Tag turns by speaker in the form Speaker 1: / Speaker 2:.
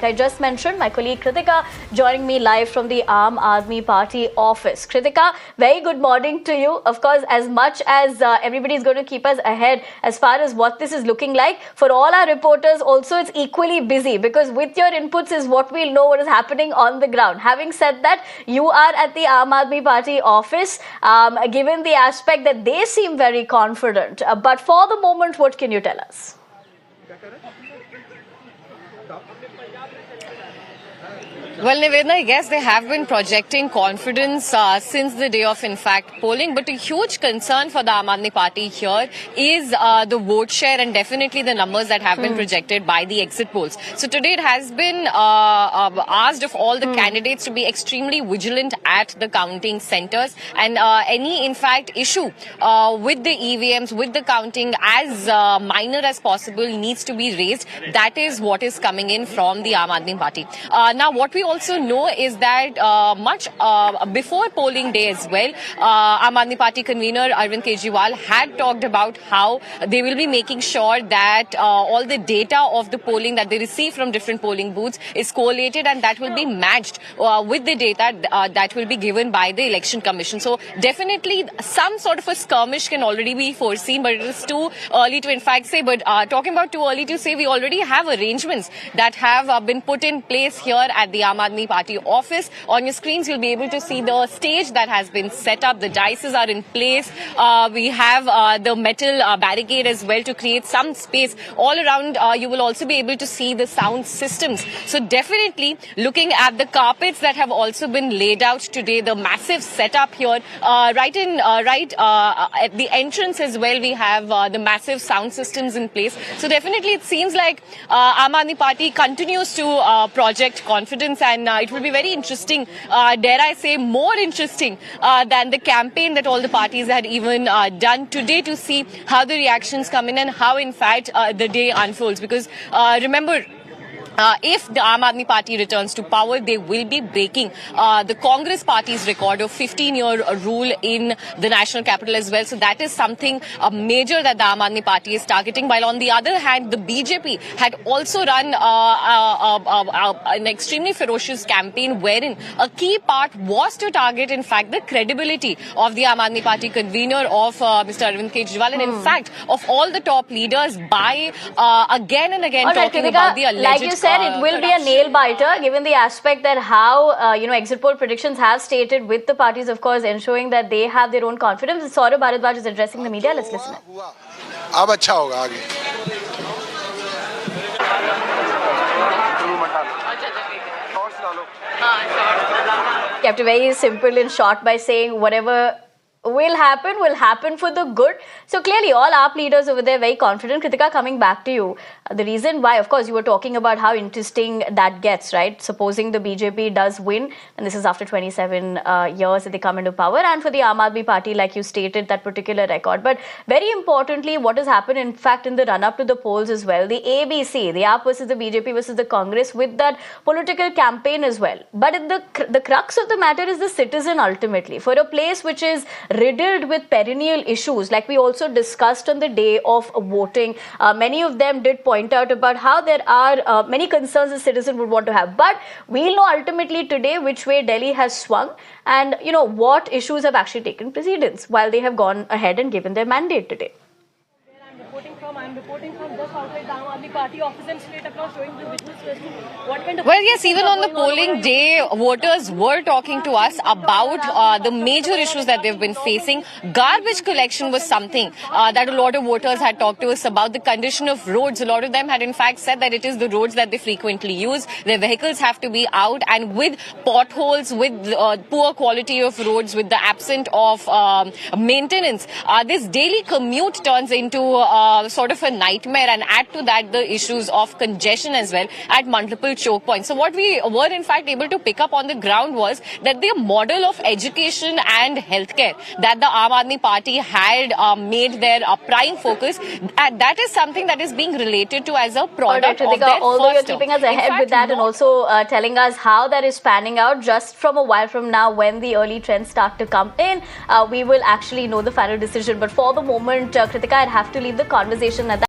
Speaker 1: Like I just mentioned, my colleague Kritika joining me live from the Aam Aadmi Party office. Kritika, very good morning to you. Of course, as much as everybody is going to keep us ahead as far as what this is looking like, for all our reporters also it's equally busy, because with your inputs is what we'll know what is happening on the ground. Having said that, you are at the Aam Aadmi Party office, given the aspect that they seem very confident. But for the moment, what can you tell us?
Speaker 2: Well, Nivedna, I guess they have been projecting confidence since the day of, in fact, polling. But a huge concern for the Aam Aadmi Party here is the vote share and definitely the numbers that have been projected by the exit polls. So today it has been asked of all the candidates to be extremely vigilant at the counting centers, and any, in fact, issue with the EVMs, with the counting, as minor as possible needs to be raised. That is what is coming in from the Aam Aadmi Party. Now, what we also know is that much before polling day as well, Aam Aadmi Party convener Arvind Kejriwal had talked about how they will be making sure that all the data of the polling that they receive from different polling booths is collated, and that will be matched with the data that will be given by the Election Commission. So definitely some sort of a skirmish can already be foreseen, but it is too early to in fact say. But talking about too early to say, we already have arrangements that have been put in place here at the Aam Aadmi Party office. On your screens, you'll be able to see the stage that has been set up. The dices are in place. We have the metal barricade as well to create some space all around. You will also be able to see the sound systems. So definitely looking at the carpets that have also been laid out today, the massive setup here, right at the entrance as well, we have the massive sound systems in place. So definitely it seems like Aam Aadmi Party continues to project confidence, and it will be very interesting, dare I say more interesting than the campaign that all the parties had even done today, to see how the reactions come in and how in fact the day unfolds. Because remember, if the Aam Aadmi Party returns to power, they will be breaking the Congress Party's record of 15-year rule in the national capital as well. So that is something major that the Aam Aadmi Party is targeting. While on the other hand, the BJP had also run an extremely ferocious campaign wherein a key part was to target, in fact, the credibility of the Aam Aadmi Party convener of Mr. Arvind Kejriwal, and in fact of all the top leaders, by again and again talking about the alleged.
Speaker 1: Like you said, it will be a nail biter, given the aspect that how exit poll predictions have stated, with the parties of course ensuring that they have their own confidence. Saurabh Bharadwaj is addressing the media. Let's listen.
Speaker 3: अब अच्छा होगा आगे.
Speaker 1: Kept it very simple and short by saying whatever will happen for the good. So clearly all AAP leaders over there very confident. Kritika, coming back to you, the reason why, of course, you were talking about how interesting that gets, right? Supposing the BJP does win, and this is after 27 years that they come into power, and for the Aam Aadmi Party, like you stated, that particular record. But very importantly, what has happened, in fact, in the run-up to the polls as well, the ABC, the AAP versus the BJP versus the Congress, with that political campaign as well. But the crux of the matter is the citizen ultimately. For a place which is riddled with perennial issues, like we also discussed on the day of voting, many of them did point out about how there are many concerns the citizen would want to have. But we'll know ultimately today which way Delhi has swung, and what issues have actually taken precedence while they have gone ahead and given their mandate today.
Speaker 4: I'm reporting from just outside the Aam Aadmi Party office and straight across showing the witness question. What kind of...
Speaker 2: Well, yes, even on the polling day, voters were talking to us about the major issues that they've been facing. Garbage collection was something that a lot of voters had talked to us about. The condition of roads, a lot of them had in fact said that it is the roads that they frequently use. Their vehicles have to be out, and with potholes, with poor quality of roads, with the absence of maintenance, this daily commute turns into sort of a nightmare, and add to that the issues of congestion as well at multiple choke points. So what we were in fact able to pick up on the ground was that the model of education and healthcare that the Aam Aadmi Party had made their prime focus, that is something that is being related to as a product of their
Speaker 1: although you're
Speaker 2: first
Speaker 1: keeping us ahead with that and also telling us how that is panning out, just from a while from now when the early trends start to come in, we will actually know the final decision. But for the moment, Kritika, I'd have to leave the conversation at that.